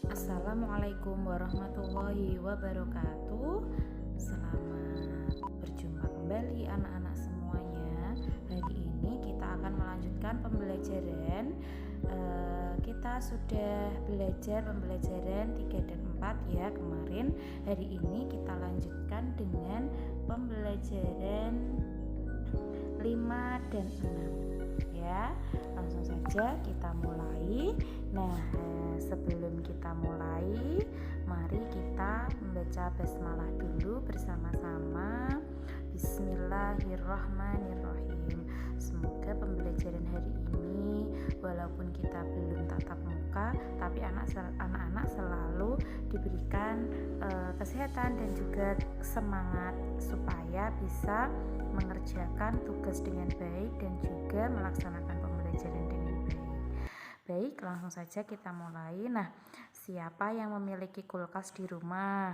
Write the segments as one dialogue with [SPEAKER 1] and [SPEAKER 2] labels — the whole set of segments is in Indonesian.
[SPEAKER 1] Assalamualaikum warahmatullahi wabarakatuh. Selamat berjumpa kembali anak-anak semuanya. Hari ini kita akan melanjutkan pembelajaran. Kita sudah belajar pembelajaran 3 dan 4 ya kemarin. Hari ini kita lanjutkan dengan pembelajaran 5 dan 6 ya. Langsung saja kita mulai. Nah, sebelum kita mulai, mari kita membaca basmalah dulu bersama-sama. Bismillahirrahmanirrahim. Semoga pembelajaran hari ini walaupun kita belum tatap muka, tapi anak-anak selalu diberikan kesehatan dan juga semangat supaya bisa mengerjakan tugas dengan baik dan juga melaksanakan pembelajaran dengan baik. Baik, langsung saja kita mulai. Nah, siapa yang memiliki kulkas di rumah?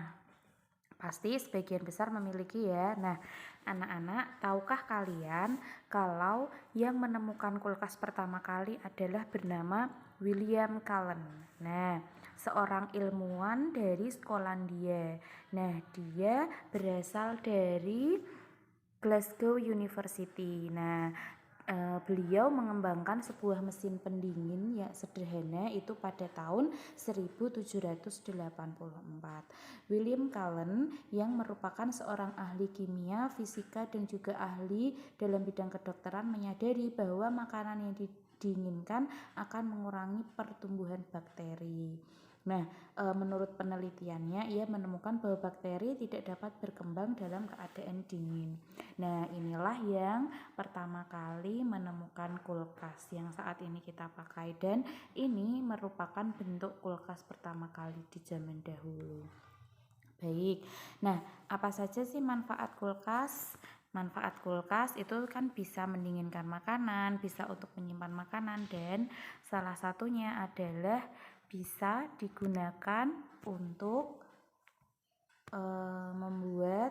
[SPEAKER 1] Pasti sebagian besar memiliki ya. Nah, anak-anak, tahukah kalian kalau yang menemukan kulkas pertama kali adalah bernama William Cullen? Nah, seorang ilmuwan dari Skotlandia. Nah, dia berasal dari Glasgow University. Nah, beliau mengembangkan sebuah mesin pendingin yang sederhana itu pada tahun 1784. William Cullen yang merupakan seorang ahli kimia, fisika dan juga ahli dalam bidang kedokteran menyadari bahwa makanan yang didinginkan akan mengurangi pertumbuhan bakteri. Nah, menurut penelitiannya ia menemukan bahwa bakteri tidak dapat berkembang dalam keadaan dingin. Nah, inilah yang pertama kali menemukan kulkas yang saat ini kita pakai, dan ini merupakan bentuk kulkas pertama kali di zaman dahulu. Baik. Nah, apa saja sih manfaat kulkas? Manfaat kulkas itu kan bisa mendinginkan makanan, bisa untuk menyimpan makanan, dan salah satunya adalah bisa digunakan untuk membuat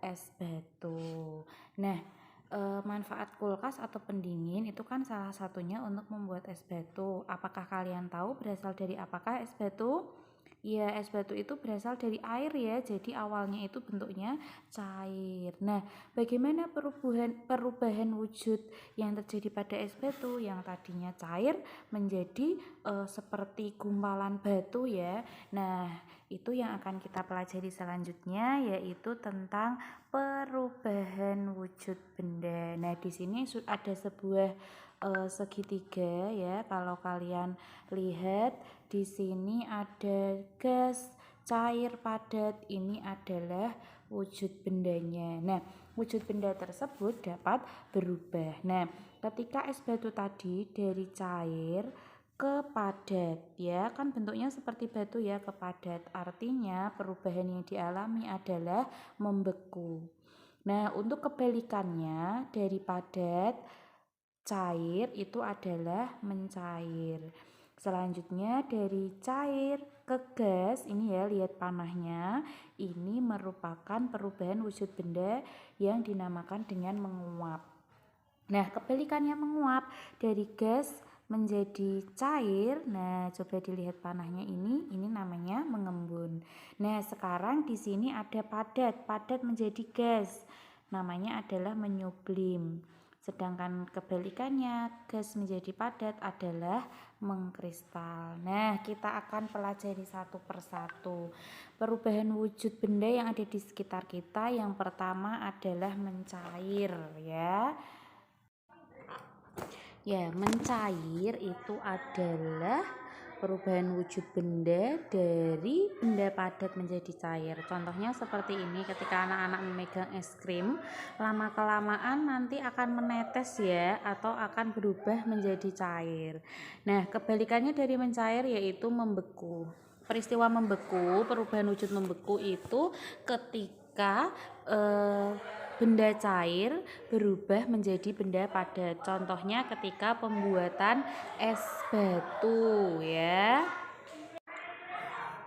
[SPEAKER 1] es batu. Nah, manfaat kulkas atau pendingin itu kan salah satunya untuk membuat es batu. Apakah kalian tahu berasal dari apakah es batu? Ya, es batu itu berasal dari air ya. Jadi awalnya itu bentuknya cair. Nah, bagaimana perubahan wujud yang terjadi pada es batu yang tadinya cair menjadi seperti gumpalan batu ya. Nah, itu yang akan kita pelajari selanjutnya, yaitu tentang perubahan wujud benda. Nah, di sini ada sebuah segitiga ya. Kalau kalian lihat di sini ada gas, cair, padat. Ini adalah wujud bendanya. Nah, wujud benda tersebut dapat berubah. Nah, ketika es batu tadi dari cair ke padat ya, kan bentuknya seperti batu ya, ke padat. Artinya perubahan yang dialami adalah membeku. Nah, untuk kebalikannya dari padat cair itu adalah mencair. Selanjutnya dari cair ke gas, ini ya lihat panahnya, ini merupakan perubahan wujud benda yang dinamakan dengan menguap. Nah, kebalikannya menguap dari gas menjadi cair. Nah, coba dilihat panahnya ini namanya mengembun. Nah, sekarang di sini ada padat menjadi gas. Namanya adalah menyublim. Sedangkan kebalikannya gas menjadi padat adalah mengkristal. Nah, kita akan pelajari satu persatu perubahan wujud benda yang ada di sekitar kita. Yang pertama adalah mencair ya. Ya, mencair itu adalah perubahan wujud benda dari benda padat menjadi cair. Contohnya seperti ini, ketika anak-anak memegang es krim, lama-kelamaan nanti akan menetes ya, atau akan berubah menjadi cair. Nah, kebalikannya dari mencair yaitu membeku. Peristiwa membeku, perubahan wujud membeku itu ketika benda cair berubah menjadi benda padat. Contohnya ketika pembuatan es batu ya.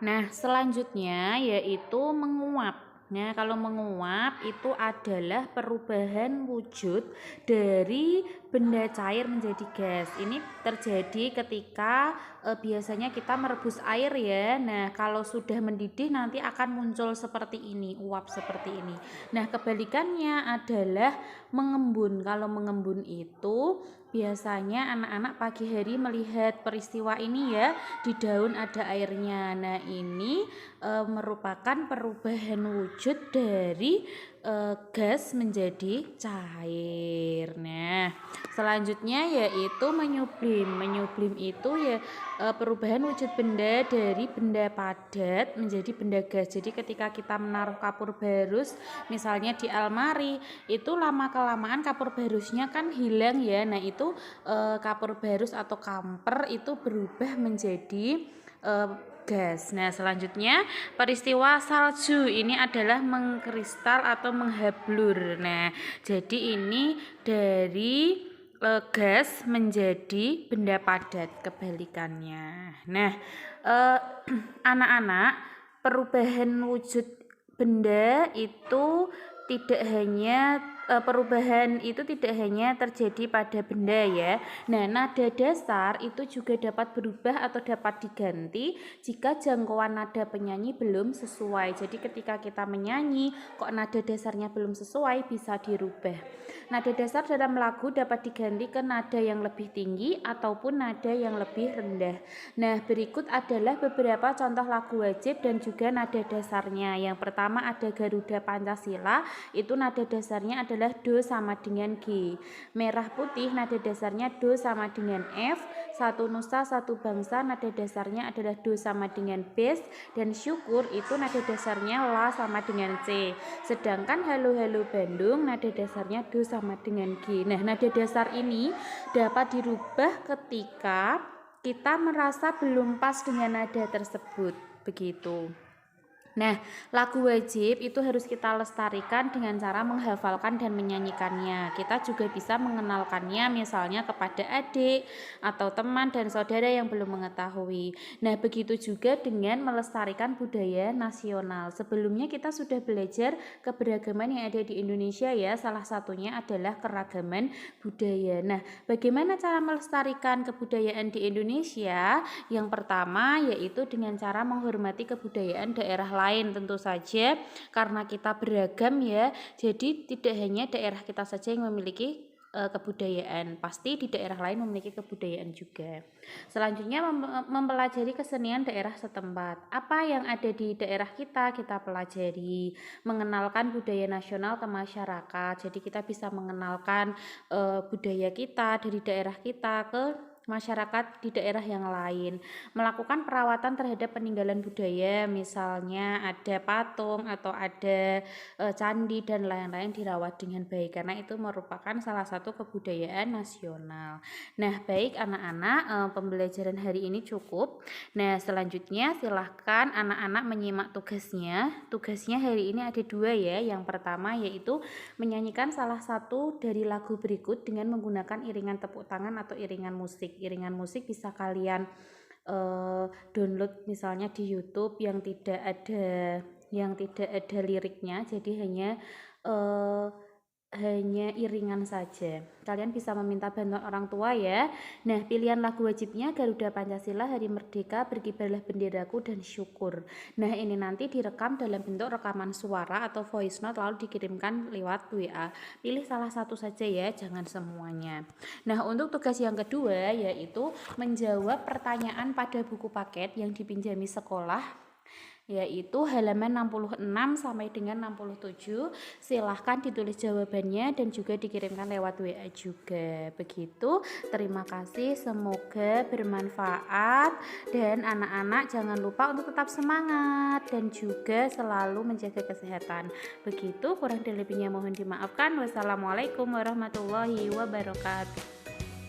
[SPEAKER 1] Nah, selanjutnya yaitu menguap. Nah, kalau menguap itu adalah perubahan wujud dari benda cair menjadi gas. Ini terjadi ketika biasanya kita merebus air ya. Nah, kalau sudah mendidih nanti akan muncul seperti ini, uap seperti ini. Nah, kebalikannya adalah mengembun. Kalau mengembun itu biasanya anak-anak pagi hari melihat peristiwa ini ya, di daun ada airnya. Nah, ini merupakan perubahan wujud dari gas menjadi cair. Nah, selanjutnya yaitu menyublim. Menyublim itu ya perubahan wujud benda dari benda padat menjadi benda gas. Jadi ketika kita menaruh kapur barus misalnya di almari, itu lama kelamaan kapur barusnya kan hilang ya. Nah, itu kapur barus atau kamper itu berubah menjadi gas. Nah, selanjutnya peristiwa salju ini adalah mengkristal atau menghablur. Nah, jadi ini dari gas menjadi benda padat, kebalikannya. Nah, anak-anak, perubahan wujud benda itu tidak hanya perubahan itu tidak hanya terjadi pada benda ya. Nah, nada dasar itu juga dapat berubah atau dapat diganti jika jangkauan nada penyanyi belum sesuai. Jadi ketika kita menyanyi kok nada dasarnya belum sesuai, bisa dirubah. Nada dasar dalam lagu dapat diganti ke nada yang lebih tinggi ataupun nada yang lebih rendah. Nah, berikut adalah beberapa contoh lagu wajib dan juga nada dasarnya. Yang pertama ada Garuda Pancasila, itu nada dasarnya adalah Do sama dengan G. Merah Putih nada dasarnya Do sama dengan F. Satu Nusa Satu Bangsa nada dasarnya adalah Do sama dengan Bes. Dan Syukur itu nada dasarnya La sama dengan C. Sedangkan Halo Halo Bandung nada dasarnya Do sama dengan G. Nah, nada dasar ini dapat dirubah ketika kita merasa belum pas dengan nada tersebut, begitu. Nah, lagu wajib itu harus kita lestarikan dengan cara menghafalkan dan menyanyikannya. Kita juga bisa mengenalkannya misalnya kepada adik atau teman dan saudara yang belum mengetahui. Nah, begitu juga dengan melestarikan budaya nasional. Sebelumnya kita sudah belajar keberagaman yang ada di Indonesia ya. Salah satunya adalah keragaman budaya. Nah, bagaimana cara melestarikan kebudayaan di Indonesia? Yang pertama yaitu dengan cara menghormati kebudayaan daerah lain tentu saja, karena kita beragam ya. Jadi tidak hanya daerah kita saja yang memiliki kebudayaan, pasti di daerah lain memiliki kebudayaan juga. Selanjutnya mempelajari kesenian daerah setempat. Apa yang ada di daerah kita pelajari, mengenalkan budaya nasional ke masyarakat. Jadi kita bisa mengenalkan budaya kita dari daerah kita ke masyarakat di daerah yang lain. Melakukan perawatan terhadap peninggalan budaya, misalnya ada patung atau ada candi dan lain-lain dirawat dengan baik, karena itu merupakan salah satu kebudayaan nasional. Nah, baik anak-anak, pembelajaran hari ini cukup. Nah, selanjutnya silahkan anak-anak menyimak tugasnya. Tugasnya hari ini ada 2 ya. Yang pertama yaitu menyanyikan salah satu dari lagu berikut dengan menggunakan iringan tepuk tangan atau iringan musik. Iringan musik bisa kalian download misalnya di YouTube yang tidak ada liriknya, jadi hanya iringan saja. Kalian bisa meminta bantuan orang tua ya. Nah, pilihan lagu wajibnya Garuda Pancasila, Hari Merdeka, Berkibarlah Benderaku, dan Syukur. Nah, ini nanti direkam dalam bentuk rekaman suara atau voice note lalu dikirimkan lewat WA. Pilih salah satu saja ya, jangan semuanya. Nah, untuk tugas yang kedua yaitu menjawab pertanyaan pada buku paket yang dipinjami sekolah, yaitu halaman 66 sampai dengan 67. Silahkan ditulis jawabannya dan juga dikirimkan lewat WA juga. Begitu, terima kasih, semoga bermanfaat, dan anak-anak jangan lupa untuk tetap semangat dan juga selalu menjaga kesehatan. Begitu, kurang dan lebihnya mohon dimaafkan. Wassalamualaikum warahmatullahi wabarakatuh.